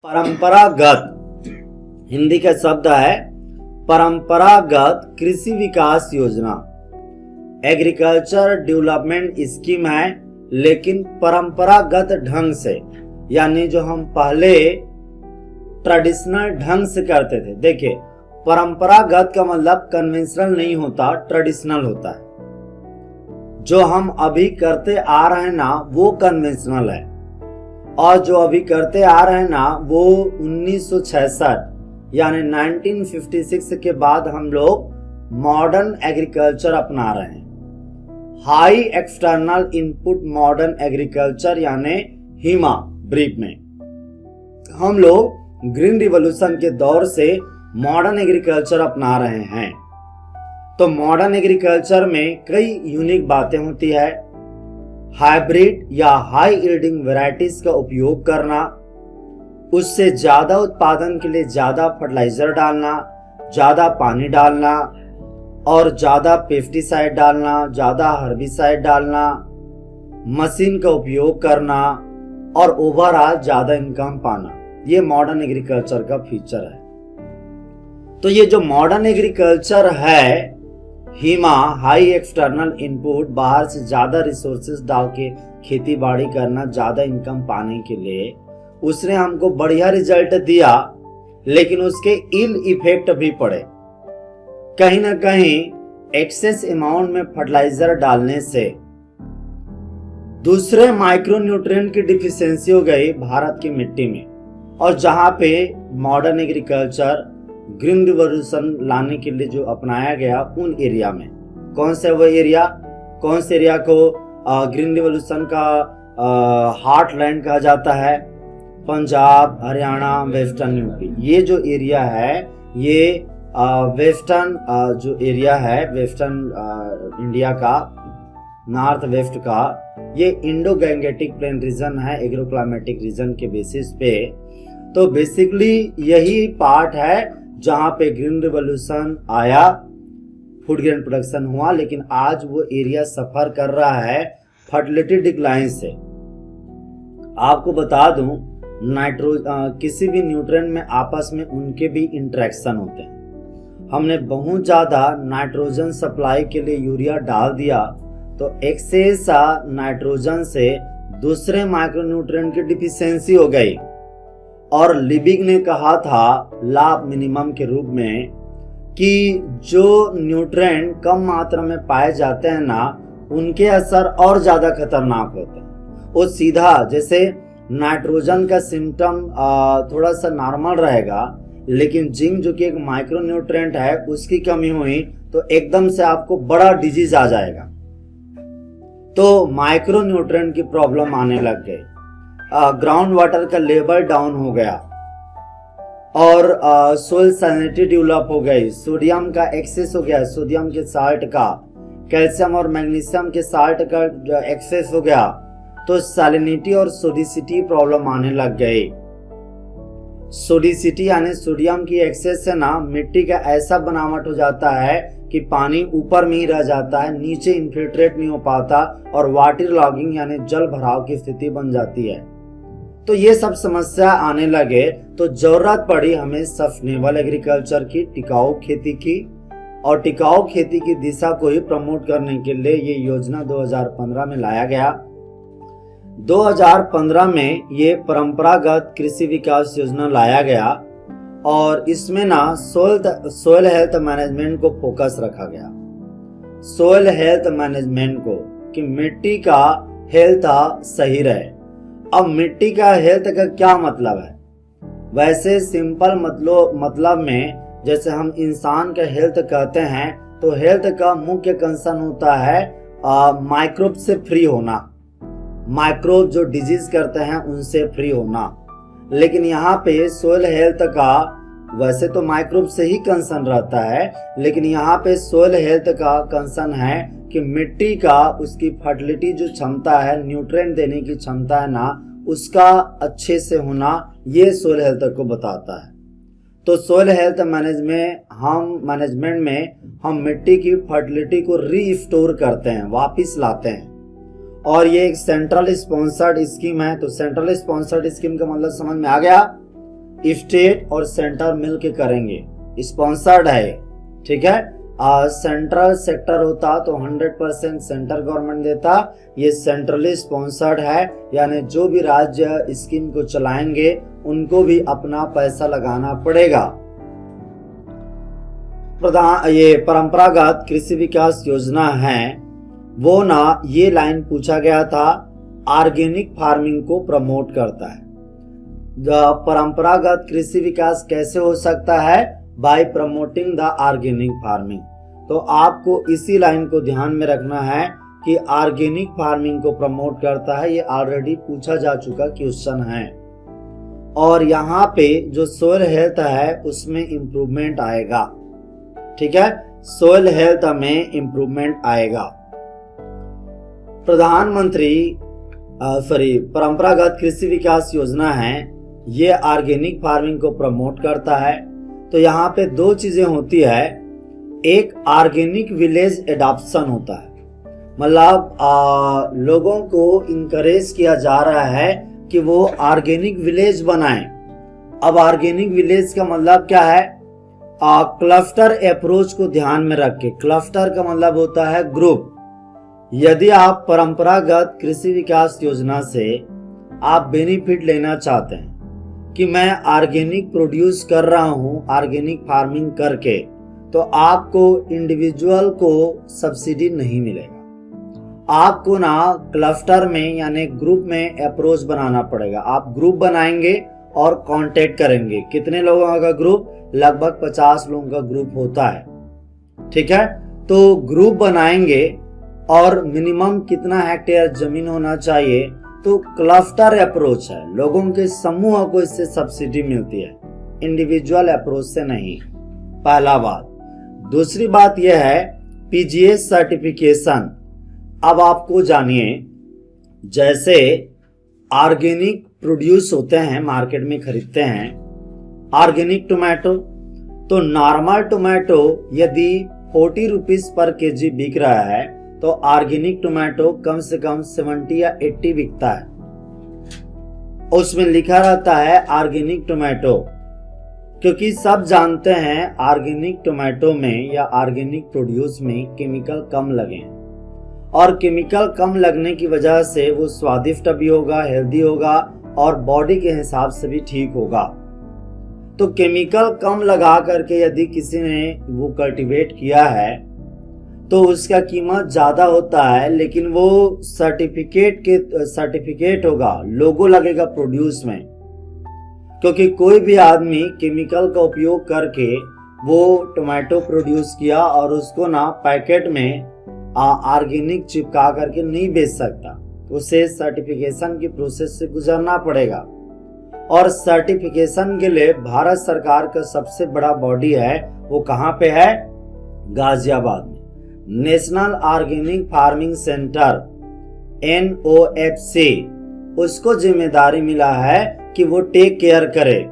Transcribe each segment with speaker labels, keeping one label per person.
Speaker 1: परंपरागत हिंदी का शब्द है परंपरागत कृषि विकास योजना। एग्रीकल्चर डेवलपमेंट स्कीम है, लेकिन परंपरागत ढंग से, यानी जो हम पहले ट्रेडिशनल ढंग से करते थे। देखिए, परंपरागत का मतलब कन्वेंशनल नहीं होता, ट्रेडिशनल होता है। जो हम अभी करते आ रहे हैं ना, वो कन्वेंशनल है, और जो अभी करते आ रहे हैं ना, वो 1966 यानी 1956 के बाद हम लोग मॉडर्न एग्रीकल्चर अपना रहे हैं। High external input modern agriculture यानी हीमा ब्रीफ में हम लोग ग्रीन रिवॉल्यूशन के दौर से मॉडर्न एग्रीकल्चर अपना रहे हैं। तो मॉडर्न एग्रीकल्चर में कई यूनिक बातें होती है। हाइब्रिड या हाई यील्डिंग वैरायटीज का उपयोग करना, उससे ज्यादा उत्पादन के लिए ज्यादा फर्टिलाइजर डालना, ज्यादा पानी डालना और ज्यादा पेस्टिसाइड डालना, ज्यादा हर्बिसाइड डालना, मशीन का उपयोग करना और ओवरऑल ज्यादा इनकम पाना, ये मॉडर्न एग्रीकल्चर का फीचर है। तो ये जो मॉडर्न एग्रीकल्चर है, हीमा हाई एक्सटर्नल इनपुट, बाहर से ज्यादा रिसोर्सेज डाल के खेती बाड़ी करना ज्यादा इनकम पाने के लिए, उसने हमको बढ़िया रिजल्ट दिया, लेकिन उसके इल इफेक्ट भी पड़े। कहीं ना कहीं एक्सेस अमाउंट में फर्टिलाइजर डालने से दूसरे माइक्रोन्यूट्रिएंट की डिफिशियंसी हो गई भारत की मिट्टी में। और जहां पे मॉडर्न एग्रीकल्चर ग्रीन रिवॉल्यूशन लाने के लिए जो अपनाया गया, उन एरिया में कौन से वो एरिया, कौन से एरिया को ग्रीन रिवॉल्यूशन का हार्टलैंड कहा जाता है? Punjab, Haryana, western UP. ये जो एरिया है, ये वेस्टर्न जो एरिया है, वेस्टर्न इंडिया का, नॉर्थ वेस्ट का, ये इंडो गैंगेटिक प्लेन रीजन है, एग्रोक्लाइमेटिक रीजन के बेसिस पे। तो बेसिकली यही पार्ट है जहां पे ग्रीन रिवॉल्यूशन आया, फूड ग्रेन प्रोडक्शन हुआ, लेकिन आज वो एरिया सफर कर रहा है फर्टिलिटी डिक्लाइन से। आपको बता दूं, किसी भी न्यूट्रिएंट में आपस में उनके भी इंटरेक्शन होते हैं। हमने बहुत ज्यादा नाइट्रोजन सप्लाई के लिए यूरिया डाल दिया, तो एक्सेस नाइट्रोजन से दूसरे माइक्रोन्यूट्रिएंट की डिफिशियंसी हो गई। और लिबिग ने कहा था लॉ मिनिमम के रूप में कि जो न्यूट्रिएंट कम मात्रा में पाए जाते हैं ना, उनके असर और ज्यादा खतरनाक होते हैं। वो सीधा, जैसे नाइट्रोजन का सिम्टम थोड़ा सा नॉर्मल रहेगा, लेकिन जिंक जो कि एक माइक्रोन्यूट्रिएंट है, उसकी कमी हुई तो एकदम से आपको बड़ा डिजीज आ जाएगा। तो माइक्रोन्यूट्रिएंट की प्रॉब्लम आने लग गई, ग्राउंड वाटर का लेवल डाउन हो गया और सोइल सैलिनिटी डेवलप हो गई, सोडियम का एक्सेस हो गया, सोडियम के साल्ट का, कैल्शियम और मैग्नीशियम के साल्ट का एक्सेस हो गया, तो सैलिनिटी और सोडिसिटी प्रॉब्लम आने लग गई। सोडिसिटी यानी सोडियम की एक्सेस से ना मिट्टी का ऐसा बनावट हो जाता है कि पानी ऊपर में ही रह जाता है, नीचे इन्फिल्ट्रेट नहीं हो पाता और वाटर लॉगिंग यानी जल भराव की स्थिति बन जाती है। तो ये सब समस्या आने लगे, तो जरूरत पड़ी हमें सस्टेनेबल एग्रीकल्चर की, टिकाऊ खेती की। और टिकाऊ खेती की दिशा को ही प्रमोट करने के लिए ये योजना 2015 में लाया गया। 2015 में ये परंपरागत कृषि विकास योजना लाया गया और इसमें ना सोइल हेल्थ मैनेजमेंट को फोकस रखा गया। सोइल हेल्थ मैनेजमेंट को, कि मिट्टी का हेल्थ सही रहे। अब मिट्टी का हेल्थ का क्या मतलब है? वैसे सिंपल मतलब में, जैसे हम इंसान का हेल्थ कहते हैं, तो हेल्थ का मुख्य कंसर्न होता है माइक्रोब से फ्री होना, माइक्रोब जो डिजीज करते हैं उनसे फ्री होना। लेकिन यहाँ पे सोइल हेल्थ का, वैसे तो माइक्रोब से ही कंसर्न रहता है, लेकिन यहाँ पे सोइल हेल्थ का कंसर्न है कि मिट्टी का, उसकी फर्टिलिटी जो क्षमता है, न्यूट्रिएंट देने की क्षमता है ना, उसका अच्छे से होना, ये सोइल हेल्थ को बताता है। तो सोइल हेल्थ मैनेजमेंट में हम मिट्टी की फर्टिलिटी को रीस्टोर करते हैं, वापिस लाते हैं। और ये एक सेंट्रल स्पॉन्सर्ड स्कीम है। तो सेंट्रल स्पॉन्सर्ड स्कीम का मतलब समझ में आ गया? स्टेट और सेंटर मिलके करेंगे, स्पॉन्सर्ड है, ठीक है। सेंट्रल सेक्टर होता तो 100% सेंट्रल गवर्नमेंट देता, ये सेंट्रली स्पॉन्सर्ड है, यानी जो भी राज्य स्कीम को चलाएंगे उनको भी अपना पैसा लगाना पड़ेगा। ये परंपरागत कृषि विकास योजना है वो ना, ये लाइन पूछा गया था, ऑर्गेनिक फार्मिंग को प्रमोट करता है। परंपरागत कृषि विकास कैसे हो सकता है? Bye promoting the organic farming. तो आपको इसी लाइन को ध्यान में रखना है कि ऑर्गेनिक फार्मिंग को प्रमोट करता है, ये ऑलरेडी पूछा जा चुका क्वेश्चन है। और यहाँ पे जो सोइल हेल्थ है उसमें इंप्रूवमेंट आएगा, ठीक है, सोइल हेल्थ में इंप्रूवमेंट आएगा। प्रधानमंत्री परंपरागत कृषि विकास योजना है, ये ऑर्गेनिक फार्मिंग को प्रमोट करता है। तो यहाँ पे दो चीजें होती है, एक ऑर्गेनिक विलेज एडॉप्शन होता है, मतलब लोगों को इनकरेज किया जा रहा है कि वो ऑर्गेनिक विलेज बनाएं। अब ऑर्गेनिक विलेज का मतलब क्या है? क्लस्टर अप्रोच को ध्यान में रख के, क्लस्टर का मतलब होता है ग्रुप। यदि आप परंपरागत कृषि विकास योजना से आप बेनिफिट लेना चाहते हैं कि मैं ऑर्गेनिक प्रोड्यूस कर रहा हूं ऑर्गेनिक फार्मिंग करके, तो आपको इंडिविजुअल को सब्सिडी नहीं मिलेगा। आपको ना क्लस्टर में यानी ग्रुप में अप्रोच बनाना पड़ेगा। आप ग्रुप बनाएंगे और कांटेक्ट करेंगे। कितने लोगों का ग्रुप? लगभग 50 लोगों का ग्रुप होता है, ठीक है। तो ग्रुप बनाएंगे और मिनिमम कितना हेक्टेयर जमीन होना चाहिए? तो क्लस्टर अप्रोच है, लोगों के समूह को इससे सब्सिडी मिलती है, इंडिविजुअल अप्रोच से नहीं, पहला बात। दूसरी बात यह है पीजीएस सर्टिफिकेशन। अब आपको जानिए, जैसे ऑर्गेनिक प्रोड्यूस होते हैं, मार्केट में खरीदते हैं ऑर्गेनिक टोमेटो, तो नॉर्मल टोमेटो यदि 40 रुपीज पर केजी बिक रहा है तो ऑर्गेनिक टोमेटो कम से कम 70 या 80 बिकता है। उसमें लिखा रहता है ऑर्गेनिक टोमेटो, क्योंकि सब जानते हैं ऑर्गेनिक टोमेटो में या ऑर्गेनिक प्रोड्यूस में केमिकल कम लगे हैं, और केमिकल कम लगने की वजह से वो स्वादिष्ट भी होगा, हेल्दी होगा और बॉडी के हिसाब से भी ठीक होगा। तो केमिकल कम लगा करके यदि किसी ने वो कल्टीवेट किया है तो उसका कीमत ज्यादा होता है, लेकिन वो सर्टिफिकेट होगा, लोगो लगेगा प्रोड्यूस में, क्योंकि कोई भी आदमी केमिकल का उपयोग करके वो टोमेटो प्रोड्यूस किया और उसको ना पैकेट में ऑर्गेनिक चिपका करके नहीं बेच सकता, उसे सर्टिफिकेशन की प्रोसेस से गुजरना पड़ेगा। और सर्टिफिकेशन के लिए भारत सरकार का सबसे बड़ा बॉडी है, वो कहाँ पे है? गाजियाबाद में, national organic farming centre NOFC। उसको जिम्मेदारी मिला है कि वो टेक केयर करे,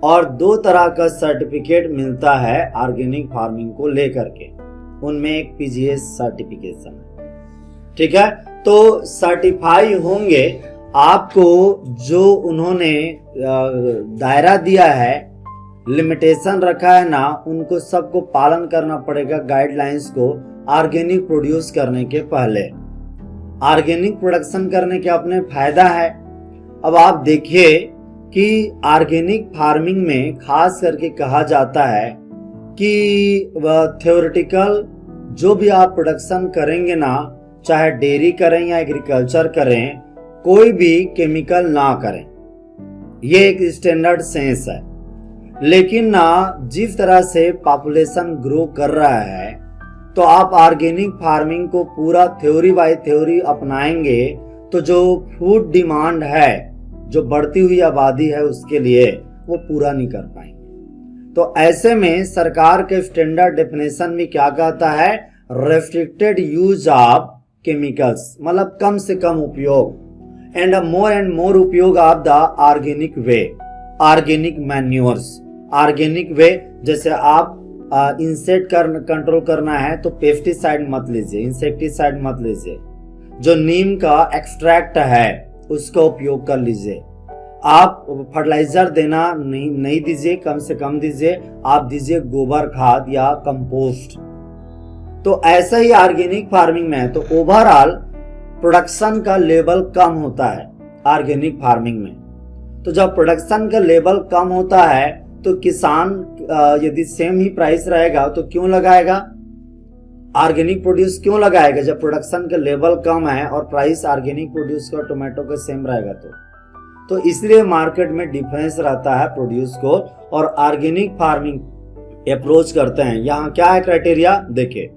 Speaker 1: और 2 तरह का सर्टिफिकेट मिलता है ऑर्गेनिक फार्मिंग को लेकर के, उनमें एक पीजीएस सर्टिफिकेशन है, ठीक है। तो सर्टिफाई होंगे, आपको जो उन्होंने दायरा दिया है, लिमिटेशन रखा है ना, उनको सबको पालन करना पड़ेगा गाइडलाइंस को ऑर्गेनिक प्रोड्यूस करने के पहले। ऑर्गेनिक प्रोडक्शन करने के अपने फायदा है। अब आप देखिए कि ऑर्गेनिक फार्मिंग में खास करके कहा जाता है कि वह थ्योरेटिकल जो भी आप प्रोडक्शन करेंगे ना, चाहे डेयरी करें या एग्रीकल्चर करें, कोई भी केमिकल ना करें, ये एक स्टैंडर्ड सेंस है। लेकिन ना जिस तरह से पॉपुलेशन ग्रो कर रहा है, तो आप ऑर्गेनिक फार्मिंग को पूरा थ्योरी बाय थ्योरी अपनाएंगे तो जो फूड डिमांड है, जो बढ़ती हुई आबादी है, उसके लिए वो पूरा नहीं कर पाएंगे। तो ऐसे में सरकार के स्टैंडर्ड डेफिनेशन में क्या कहता है? रेस्ट्रिक्टेड यूज ऑफ केमिकल्स, मतलब कम से कम उपयोग, एंड मोर उपयोग of the organic way, organic manures. Organic way जैसे आप इंसेक्ट कंट्रोल करना है तो पेस्टिसाइड मत लीजिए, इंसेक्टिसाइड मत लीजिए, जो नीम का एक्सट्रैक्ट है उसका उपयोग कर लीजिए। आप फर्टिलाइजर देना नहीं दीजिए, कम से कम दीजिए, आप दीजिए गोबर खाद या कंपोस्ट। तो ऐसा ही ऑर्गेनिक फार्मिंग में है। तो ओवरऑल प्रोडक्शन का लेवल कम होता है ऑर्गेनिक फार्मिंग में। तो जब प्रोडक्शन का लेवल कम होता है तो किसान यदि सेम ही प्राइस रहेगा तो क्यों लगाएगा, ऑर्गेनिक प्रोड्यूस क्यों लगाएगा जब प्रोडक्शन का लेवल कम है और प्राइस ऑर्गेनिक प्रोड्यूस का टोमेटो का सेम रहेगा। तो इसलिए मार्केट में डिफरेंस रहता है प्रोड्यूस को, और ऑर्गेनिक फार्मिंग अप्रोच करते हैं। यहाँ क्या है क्राइटेरिया, देखिए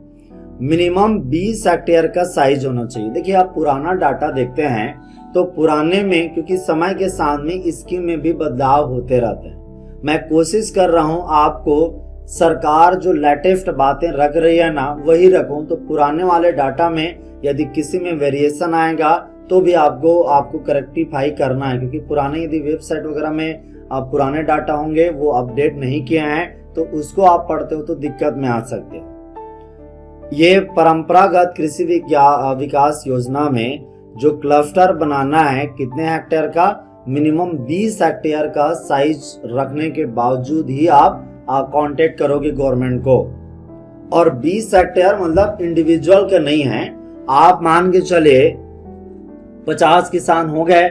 Speaker 1: मिनिमम 20 हेक्टेयर का साइज होना चाहिए। देखिए आप पुराना डाटा देखते हैं तो पुराने में, क्योंकि समय के साथ में स्कीम में भी बदलाव होते रहते हैं, मैं कोशिश कर रहा हूं आपको सरकार जो लेटेस्ट बातें रख रही है ना वही रखूं। तो पुराने वाले डाटा में यदि किसी में वेरिएशन आएगा तो भी आपको करेक्टिफाई करना है, क्योंकि पुराने यदि वेबसाइट वगैरह में पुराने डाटा होंगे वो अपडेट नहीं किए हैं तो उसको आप पढ़ते हो तो दिक्कत में आ सकते हो। ये परंपरागत कृषि विकास योजना में जो क्लस्टर बनाना है कितने हेक्टेयर का, मिनिमम 20 हेक्टेयर का साइज रखने के बावजूद ही आप कांटेक्ट करोगे गवर्नमेंट को। और 20 हेक्टेयर मतलब इंडिविजुअल का नहीं है, आप मान के चले 50 किसान हो गए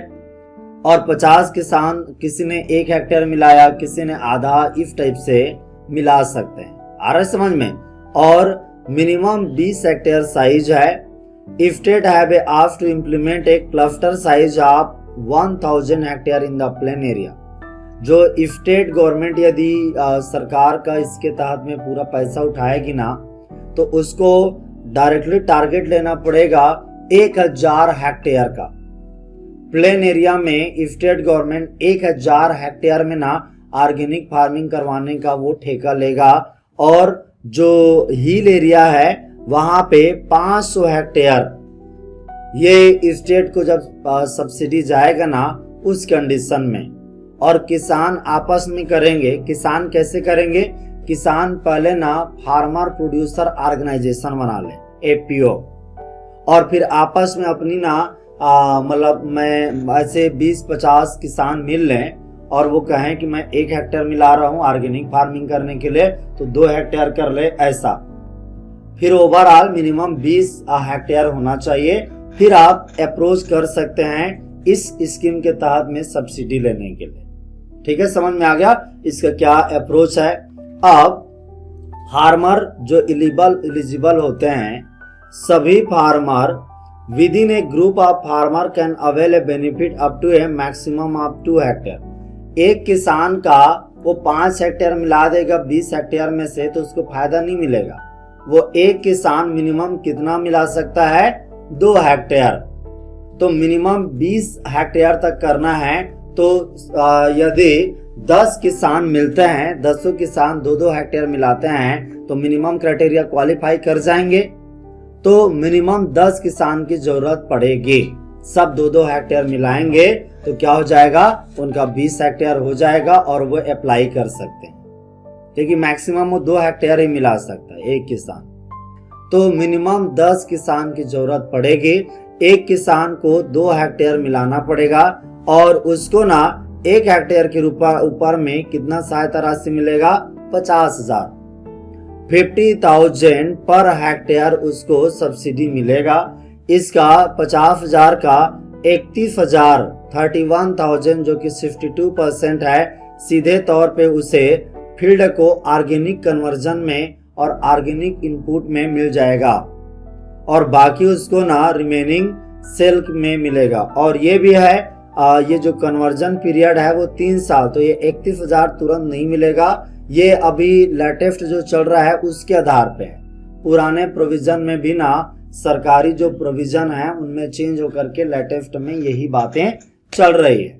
Speaker 1: और 50 किसान किसी ने 1 हेक्टेयर मिलाया, किसी ने आधा, इस टाइप से मिला सकते हैं। आ रहा है समझ में। और मिनिमम 20 हेक्टेयर साइज है। If state have asked to implement a cluster size of 1000 hectare in the plain area, जो स्टेट गवर्नमेंट यदि सरकार का इसके तहत में पूरा पैसा उठाएगी ना तो उसको डायरेक्टली टारगेट लेना पड़ेगा 1000 हेक्टेयर का। प्लेन एरिया में स्टेट गवर्नमेंट 1000 हेक्टेयर में ना ऑर्गेनिक फार्मिंग करवाने का वो ठेका लेगा, और जो हिल एरिया है वहां पे 500 हेक्टेयर ये स्टेट को जब सब्सिडी जाएगा ना उस कंडीशन में। और किसान आपस में करेंगे। किसान कैसे करेंगे, किसान पहले ना फार्मर प्रोड्यूसर ऑर्गेनाइजेशन बना ले एपीओ, और फिर आपस में अपनी ना मतलब मैं ऐसे 20-50 किसान मिल लें और वो कहें कि मैं 1 हेक्टेयर मिला रहा हूँ ऑर्गेनिक फार्मिंग करने के लिए तो 2 हेक्टेयर कर ले, ऐसा। फिर ओवरऑल मिनिमम 20 हेक्टेयर होना चाहिए। फिर आप अप्रोच कर सकते हैं इस स्कीम के तहत में सब्सिडी लेने के लिए। ठीक है, समझ में आ गया इसका क्या अप्रोच है। अब फार्मर जो एलिजिबल होते हैं, सभी farmer within a group of farmer can avail a benefit up to a maximum of 2 hectare. एक किसान का वो 5 हेक्टेयर मिला देगा 20 हेक्टेयर में से तो उसको फायदा नहीं मिलेगा। वो एक किसान मिनिमम कितना मिला सकता है, 2 हेक्टेयर। तो मिनिमम 20 हेक्टेयर तक करना है। तो यदि 10 किसान मिलते हैं, 10 किसान 2-2 हेक्टेयर मिलाते हैं तो मिनिमम क्राइटेरिया क्वालिफाई कर जाएंगे। तो मिनिमम 10 किसान की जरूरत पड़ेगी। सब 2-2 हेक्टेयर मिलाएंगे तो क्या हो जाएगा, उनका 20 हेक्टेयर हो जाएगा और वो अप्लाई कर सकते हैं, क्योंकि मैक्सिमम वो 2 हेक्टेयर ही मिला सकता है एक किसान। तो मिनिमम 10 किसान की जरूरत पड़ेगी। एक किसान को 2 हेक्टेयर मिलाना पड़ेगा और उसको ना 1 हेक्टेयर के ऊपर में कितना सहायता राशि मिलेगा, 50,000, 50,000 पर हेक्टेयर उसको सब्सिडी मिलेगा। इसका 50,000 का 31,000, 31,000 जो कि 62% है, सीधे तौर पे उसे फील्ड को ऑर्गेनिक कन्वर्जन में और ऑर्गेनिक इनपुट में मिल जाएगा, और बाकी उसको ना रिमेनिंग सेल में मिलेगा। और ये भी है ये जो कन्वर्जन पीरियड है वो 3 साल। तो ये 31,000 तुरंत नहीं मिलेगा, ये अभी लेटेस्ट जो चल रहा है उसके आधार पे है। पुराने प्रोविजन में भी ना सरकारी जो प्रोविजन है उनमें चेंज होकर के लेटेस्ट में यही बातें चल रही है।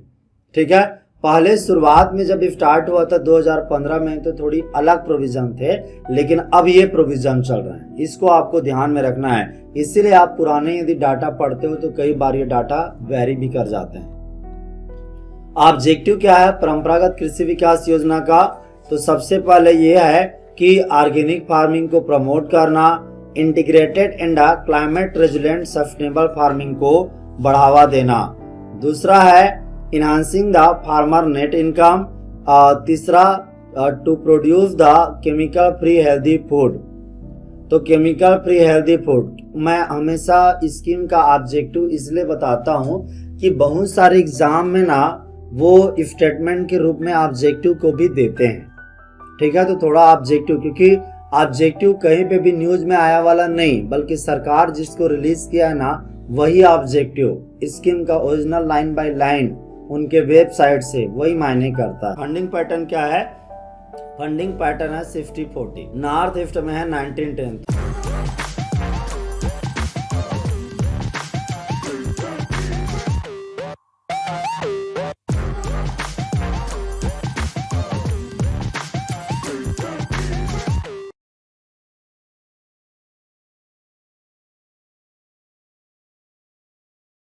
Speaker 1: ठीक है, पहले शुरुआत में जब स्टार्ट हुआ था 2015 में तो थोड़ी अलग प्रोविजन थे, लेकिन अब ये प्रोविजन चल रहे हैं, इसको आपको ध्यान में रखना है। इसीलिए आप पुराने यदि डाटा पढ़ते हो तो कई बार ये डाटा वेरी भी कर जाते हैं। ऑब्जेक्टिव क्या है परंपरागत कृषि विकास योजना का, तो सबसे पहले ये है कि ऑर्गेनिक फार्मिंग को प्रमोट करना, integrated and climate resilient sustainable farming को बढ़ावा देना। दूसरा है enhancing the farmer net income, तीसरा to produce the chemical free healthy food. तो केमिकल फ्री हेल्दी फूड मैं हमेशा स्कीम का ऑब्जेक्टिव इसलिए बताता हूँ कि बहुत सारे एग्जाम में ना वो स्टेटमेंट के रूप में ऑब्जेक्टिव को भी देते हैं, ठीक है। तो थोड़ा ऑब्जेक्टिव, क्योंकि ऑब्जेक्टिव कहीं पे भी न्यूज में आया वाला नहीं, बल्कि सरकार जिसको रिलीज किया है ना वही ऑब्जेक्टिव स्कीम का ओरिजिनल लाइन बाय लाइन उनके वेबसाइट से वही मायने करता है। फंडिंग पैटर्न क्या है? फंडिंग पैटर्न है 60-40, नॉर्थ ईस्ट में है 19-10।